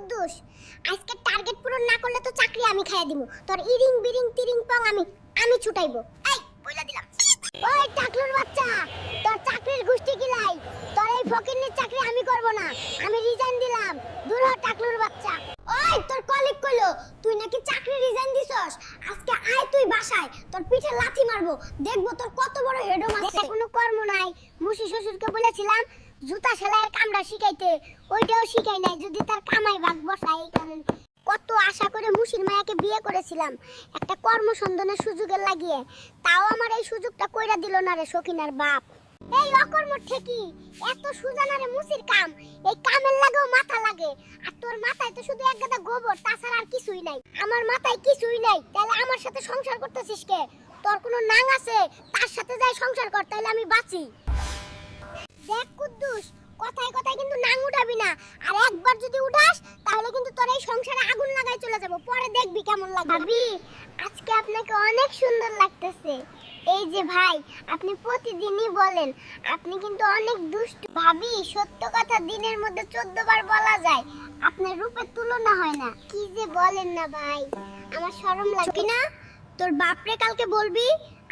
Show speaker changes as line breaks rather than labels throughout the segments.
কুদ্দুস, আজকে টার্গেট পূরণ না করলে তো চাকরি আমি খাইয়া দিমু। তোর ইরিং বিরিং তিরিং পং আমি ছুটাইবো। এই বইলা দিলাম। ওই টাকলুর বাচ্চা, তোর চাকরির গুষ্টি কিলাই। তোর এই ফকিন্নির চাকরি আমি করব না। আমি রিজাইন দিলাম। দূর হ টাকলুর বাচ্চা। ওই তোর কলিগ কইলো তুই নাকি চাকরি রিজাইন দিছস। আজকে আয় তুই বাসায়, তোর পিঠে লাথি মারবো। দেখবো তোর কত বড় হেডম আছে। কোনো কর্ম নাই। মুশি শ্বশুরকে বলেছিলাম জুতা সেলাইয়ের কামড়া শিখাইতে, ওইটাও শিখাই নাই। যদি তার কামাই ভাগ বসাই, কারণ কত আশা করে মুশির মায়াকে বিয়ে করেছিলাম একটা কর্মসন্ধানের সুযোগের লাগিয়ে, তাও আমার এই সুযোগটা কইরা দিল না রে সখিনার বাপ। এই অকর্ম ঠেকি, এত সুজানা রে মুশির কাম, এই কামের লাগেও মাথা লাগে। আর তোর মাথায় তো শুধু এক গাদা গোবর, তাছাড়া আর কিছুই নাই। আমার মাথায় কিছুই নাই, তাহলে আমার সাথে সংসার করতেছিস কে? তোর কোনো নাং আছে, তার সাথে যাই সংসার কর, তাহলে আমি বাঁচি। দেখ কুদ্দুস, কথায় কথায় কিন্তু নাং উঠাবি না। আর একবার যদি উঠাস তাহলে কিন্তু তোর এই সংসারে আগুন লাগাই চলে যাব। পরে দেখবি কেমন লাগে। ভাবি, আজকে আপনাকে অনেক সুন্দর লাগতেছে। এই যে ভাই, আপনি প্রতিদিনই বলেন আপনি কিন্তু অনেক দুষ্টু। ভাবি, সত্য কথা দিনের মধ্যে 14 বার বলা যায়, আপনার রূপের তুলনা হয় না। কি যে বলেন না ভাই, আমার শরম লাগে। কি না, তোর বাপরে কালকে বলবি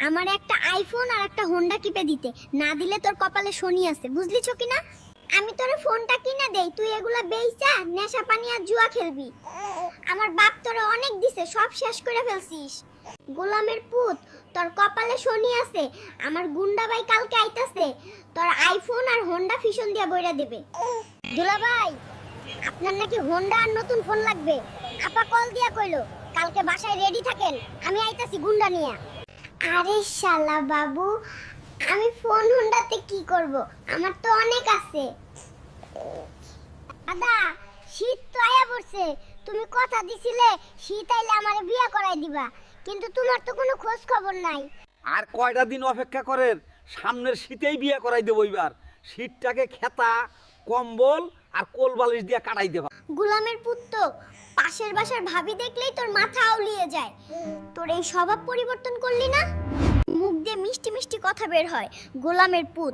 আমার একটা আইফোন আর একটা হোন্ডা কিপে দিতে, না দিলে তোর কপালে শনি আছে, বুঝলি কি না? আমি তোরে ফোনটা কিনে দেই, তুই এগুলা বেইচা নেশা পানি আর জুয়া খেলবি। আমার বাপ তোরে অনেক দিছে, সব শেষ করে ফেলছিস। গোলামের পুত, তোর কপালে শনি আছে। আমার গুন্ডা ভাই কালকে আইতাছে, তোর আইফোন আর হোন্ডা ফিশন দিয়া বইরা দেবে। দুলা ভাই, আপনার নাকি হোন্ডা আর নতুন ফোন লাগবে। আপা কল দিয়া কইলো কালকে বাসায় রেডি থাকেন, আমি আইতাছি গুন্ডা নিয়া। আরে শালা বাবু, আমি ফোন হোন্ডাতে কি করব? আমার তো অনেক আছে। দাদা, শীত তো আয়া পড়ছে। তুমি কথা দিছিলে শীত আইলে আমারে বিয়া করাই দিবা, কিন্তু তোমার তো কোনো খোঁজ খবর নাই।
আর কয়টা দিন অপেক্ষা করেন, সামনের শীতেই বিয়ে করাই দেবো। এবার শীতটাকে খেতা, কম্বল আর কোল বালিশ দিয়ে কাটাই দেবা।
গোলামের পুত্র, পাশের বাসার ভাবি দেখলেই তোর মাথা আউলিয়ে যায়। তোর এই স্বভাব পরিবর্তন করলি না? মুখ দিয়ে মিষ্টি মিষ্টি কথা বের হয়। গোলামের পুত,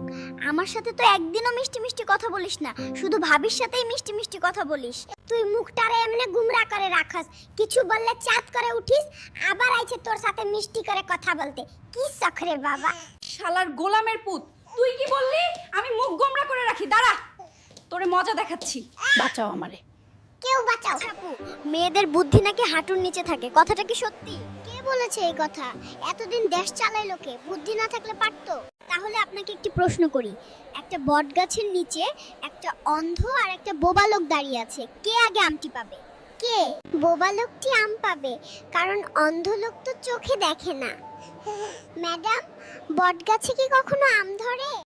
আমার সাথে তো একদিনও মিষ্টি মিষ্টি কথা বলিস না, শুধু ভাবির সাথেই মিষ্টি মিষ্টি কথা বলিস। তুই মুখটারে এমনি গুমরা করে রাখাস, কিছু বললে চাঁদ করে উঠিস, আবার আইছে তোর সাথে মিষ্টি করে কথা বলতে। কি শখরে বাবা।
শালার গোলামের পুত, তুই কি বললি? আমি মুখ গোমরা করে রাখি, দাঁড়া, তোরে মজা দেখাচ্ছি। বাঁচাও আমারে।
কেউ বাঁচাও। আপু, মেয়েদের বুদ্ধি নাকি হাঁটুর নিচে থাকে, কথাটা কি সত্যি? কে বলেছে এই কথা? এতদিন দেশ চালাইলো কে? বুদ্ধি না থাকলে পারতো? তাহলে আপনাকে একটি প্রশ্ন করি, একটা বট গাছের নিচে একটা অন্ধ আর একটা বোবা লোক দাঁড়িয়ে আছে, কে আগে আমটি পাবে? কে? বোবা লোকটি আম পাবে, কারণ অন্ধ লোক তো চোখে দেখে না। ম্যাডাম, বট গাছে কি কখনো আম ধরে?